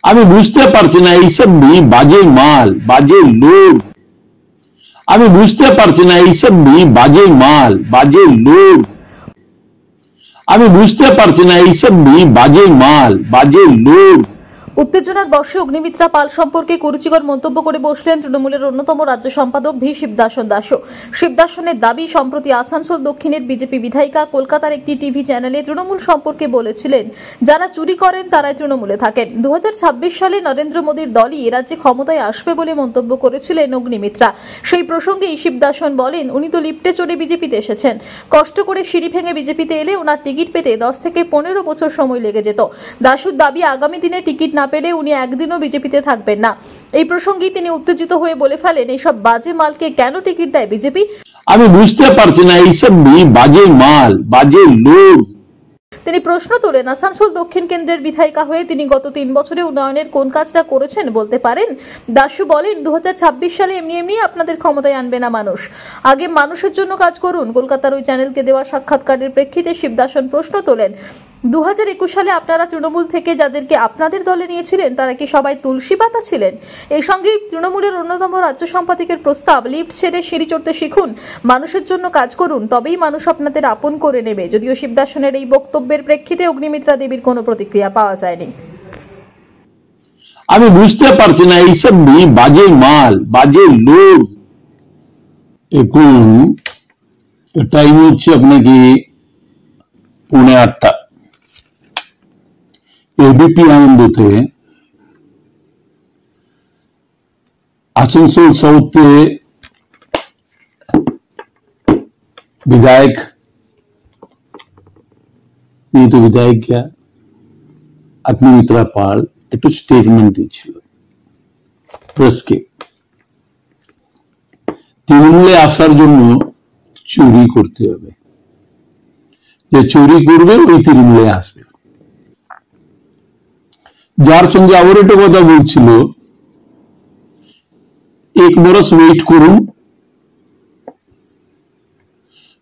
আমি বুঝতে পারছি না এইসব বাজে মাল, বাজে লোক। আমি বুঝতে পারছি না এইসব বাজে মাল, বাজে লোক। আমি বুঝতে পারছি না এইসব বাজে মাল, বাজে লোক। উত্তেজনার বর্ষে অগ্নিমিত্রা পাল সম্পর্কে কুরুচিকর মন্তব্য করে বসলেন তৃণমূলের অন্যতম রাজ্য সম্পাদক ভি শিবদাসন দাসও। শিবদাসনের দাবি, সম্প্রতি আসানসোল দক্ষিণের বিজেপি বিধায়িকা কলকাতার একটি টিভি চ্যানেলে তৃণমূল সম্পর্কে বলেছিলেন, যারা চুরি করেন তারাই তৃণমূলে থাকেন। 2026 সালে নরেন্দ্র মোদীর দলই এ রাজ্যে ক্ষমতায় আসবে বলে মন্তব্য করেছিলেন অগ্নিমিত্রা। সেই প্রসঙ্গে শিবদাসন বলেন, উনি তো লিফটে চড়ে বিজেপিতে এসেছেন। কষ্ট করে সিঁড়ি ভেঙে বিজেপিতে এলে ওনার টিকিট পেতে 10 থেকে 15 বছর সময় লেগে যেত। দাসুর দাবি, আগামী দিনে টিকিট না পেলে উনি একদিনও বিজেপিতে থাকবেন না। এই প্রসঙ্গে তিনি উত্তেজিত হয়ে বলে ফেলেন, এইসব বাজে মালকে কেন টিকিট দেয় বিজেপি? আমি বুঝতে পারছি না এইসব বাজে মাল, বাজে লোক। তিনি প্রশ্ন তোলেন, আসানসোল দক্ষিণ কেন্দ্রের বিধায়িকা হয়ে তিনি গত 3 বছরে উন্নয়নের কোন কাজটা করেছেন বলতে পারেন? দাসু বলেন, 2026 সালে এমনি আপনাদের ক্ষমতায় আনবে না মানুষ, আগে মানুষের জন্য কাজ করুন। কলকাতার ওই চ্যানেলকে দেওয়া সাক্ষাৎকারের প্রেক্ষিতে শিবদাসন প্রশ্ন তোলেন, 2021 সালে আপনারা তৃণমূল থেকে যাদেরকে আপনাদের দলে নিয়েছিলেন তারা কি সবাই তুলসী পাতা ছিলেন? এই সঙ্গে তৃণমূলের অন্যতম রাজ্য সম্পাদকের প্রস্তাব, লিফট ছেড়ে সিঁড়ি চড়তে শিখুন, মানুষের জন্য কাজ করুন, তবেই মানুষ আপনাদের আপন করে নেবে। যদিও শিবদাসনের এই বক্তব্যের প্রেক্ষিতে অগ্নিমিত্রা দেবীর কোনো প্রতিক্রিয়া পাওয়া যায়নি। আমি বুঝতে পারছি না এইসব বাজে মাল, বাজে লোক। এখন টাইম হচ্ছে আপনাকে 8:45। एबीपी आनंदते आसनसोल साउथ के विधायक, नहीं तो विधायक क्या, अग्निमित्रा पाल एक स्टेटमेंट दिए प्रेस के तृणमूले आसार जन्य चुरी करते होबे, जे चुरी करबे ओई तृणमूले आसबे। যার সঙ্গে আবার একটা কথা বলছিল, 1 বরস ওয়েট করুন,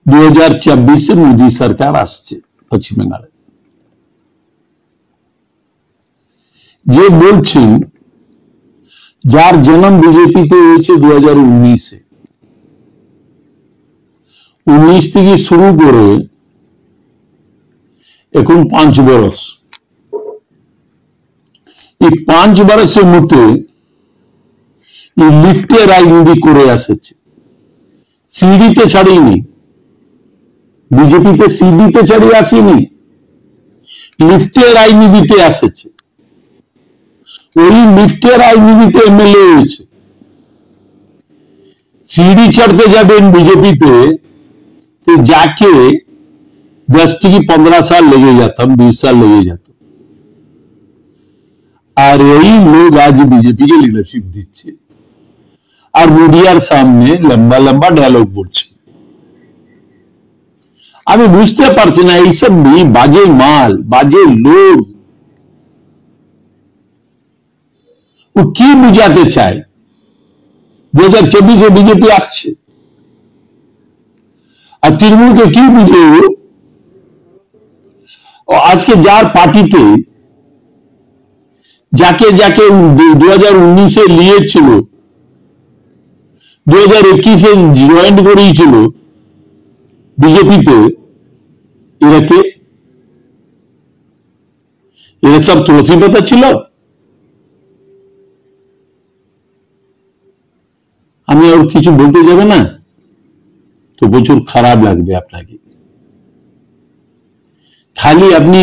2024 এ মোদী সরকার আসছে পশ্চিম বাংলায়। যে বলছেন যার জন্ম বিজেপিতে হয়েছে 2019 এ, 19 থেকে শুরু করে এখন 5 বরস, এই 5 বছরের মধ্যে এই লিফটে রাজনীতি করে আসছে, সিঁড়িতে ছাড়িনি। বিজেপিতে সিঁড়িতে ছাড়িয়ে আসেনি, লিফটে রাজনীতিতে আসছে। ওই লিফটে রাজনীতিতে এমএলএ হয়েছে। সিঁড়ি চড়তে যাবেন বিজেপিতে, যাকে 10 থেকে 15 साल লেগে যেতাম, 20 साल লেগে যেত। আর এই লোক আজ বিজেপি কে লিডারশিপ দিচ্ছে আর মিডিয়ার সামনে লম্বা লম্বা ডায়লগ বলছে। আমি বুঝতে পারছি না এইসব বাজে মাল, বাজে লোক। ও কি বুঝাতে চায়? 2024 বিজেপি আসছে আর তৃণমূলকে কি বুঝে? আজকে যার পার্টিতে যাকে যাকে 2019 এ নিয়েছিল, 2021 এ জয়েন করিয়েছিল বিজেপিতে, এরা সব তুলসী পাতা ছিল। আমি আর কিছু বলতে যাবে না তো প্রচুর খারাপ লাগবে আপনাকে। খালি আপনি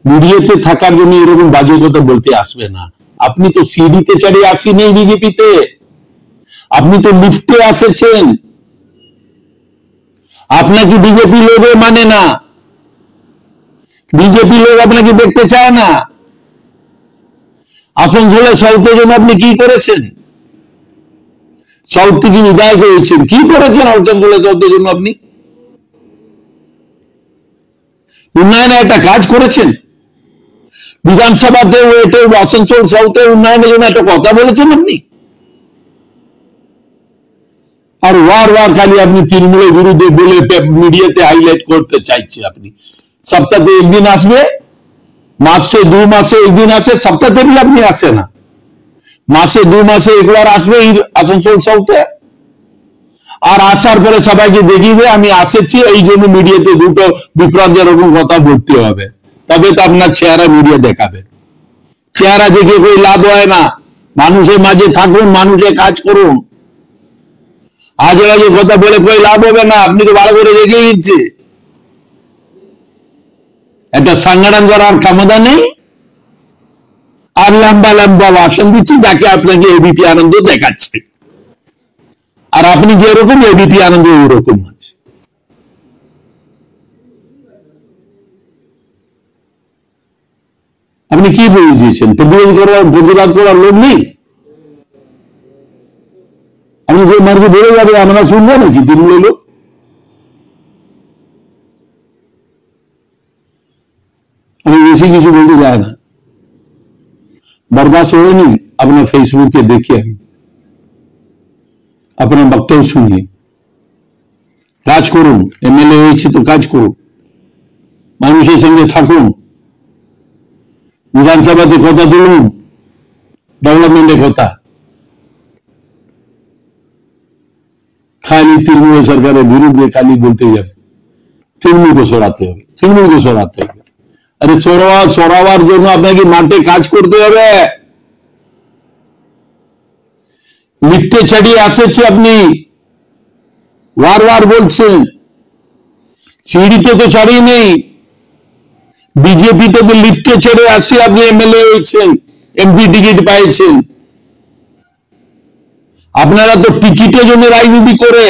মিডিয়াতে থাকার জন্য এরকম বাজে কথা বলতে আসবে না। আপনি তো সিঁড়িতে চড়ে আসেনি বিজেপিতে, আপনি তো লিফটে এসেছেন। আপনাকে বিজেপি লোকে মানে না, বিজেপি লোক আপনাকে দেখতে চায় না। আসানসোলে সাউথের জন্য আপনি কি করেছেন? সাউথ থেকে বিধায়ক হয়েছেন, কি করেছেন আসানসোলে সাউথের জন্য? আপনি উন্নয়নে একটা কাজ করেছেন? বিধানসভাতে আসানসোল সাউথের উন্নয়নের জন্য একটা কথা বলেছেন আপনি? আর ওয়ার খালি আপনি তৃণমূলের বিরুদ্ধে বলে মিডিয়াতে হাইলাইট করতে চাইছে। আপনি সপ্তাহে একদিন আসবে মাসে 2 মাসে একদিন আসে, সপ্তাহে भी আপনি আসে না, মাসে 2 মাসে একবার আসবে এই আসানসোল সাউথে, আর আসার পরে সবাইকে দেখিয়ে আমি আসেছি এই জন্য মিডিয়াতে দুটো বিপ্লব এরকম কথা বলতে হবে, তবে তো আপনার চেহারা মিডিয়া দেখাবে। চেহারা দেখে কোই লাভ হয় না, মানুষের মাঝে থাকুন, মানুষের কাজ করুন, আজে বাজে কথা বলে কোই লাভ হবে না। আপনি তো ভালো করে দেখিয়ে দিচ্ছে, একটা সংগঠন করার ক্ষমতা নেই, আর লম্বা লম্বা ভাষণ দিচ্ছি যাকে আপনাকে এবিপি আনন্দ দেখাচ্ছে, আর আপনি যেরকম এবিপি আনন্দ ওরকম আছে। আপনি কি বুঝিয়েছেন? প্রতিবাদ করার লোক নেই? আপনি যে মার্কে বেড়ে যাবে আমরা শুনবো নাকি তৃণমূলের লোক? আমি বেশি কিছু বলতে চাই না, बर्दाश्त হয়নি আপনার ফেসবুকে দেখে, আমি আপনার বক্তব্য শুনিয়ে কাজ করুন, এমএলএ হয়েছে তো কাজ করুন, মানুষের সঙ্গে থাকুন, বিধানসভাতে কথা তুলুন, ডেভেলপমেন্টের কথা, খালি তৃণমূল সরকারের বিরুদ্ধে খালি বলতে যাবে, তৃণমূলকে সরাতে হবে, তৃণমূলকে সরাতে হবে। আরে সরাবার জন্য আপনাকে মাঠে কাজ করতে হবে। লিফটে চড়িয়ে আসেছে আপনি, বারবার বলছেন, সিঁড়িতে তো চড়িয়ে নেই, বিজেপিতে তো লিফটে চড়ে আসে আপনি এমএলএ হয়েছেন, এমপি টিকিট পাইছেন। আপনারা তো টিকিটের জন্য রাজনীতি করে,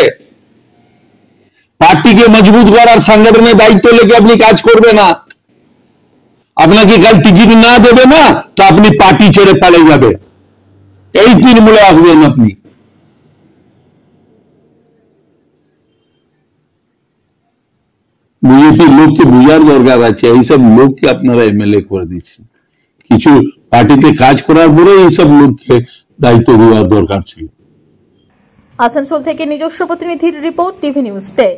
পার্টিকে মজবুত করার সংগঠনের দায়িত্ব লেগে আপনি কাজ করবে না। আপনাকে কাল টিকিট না দেবে না তো আপনি পার্টি ছেড়ে পালিয়ে যাবে, এই তৃণমূলে আসবেন আপনি। বিজেপির লোককে বুঝার দরকার আছে, এইসব লোককে আপনারা এমএলএ করে দিচ্ছেন, কিছু পার্টিতে কাজ করার পরে এইসব লোককে দায়িত্ব দেওয়ার দরকার ছিল। আসানসোল থেকে নিজস্ব প্রতিনিধির রিপোর্ট, টিভি নিউজ 10।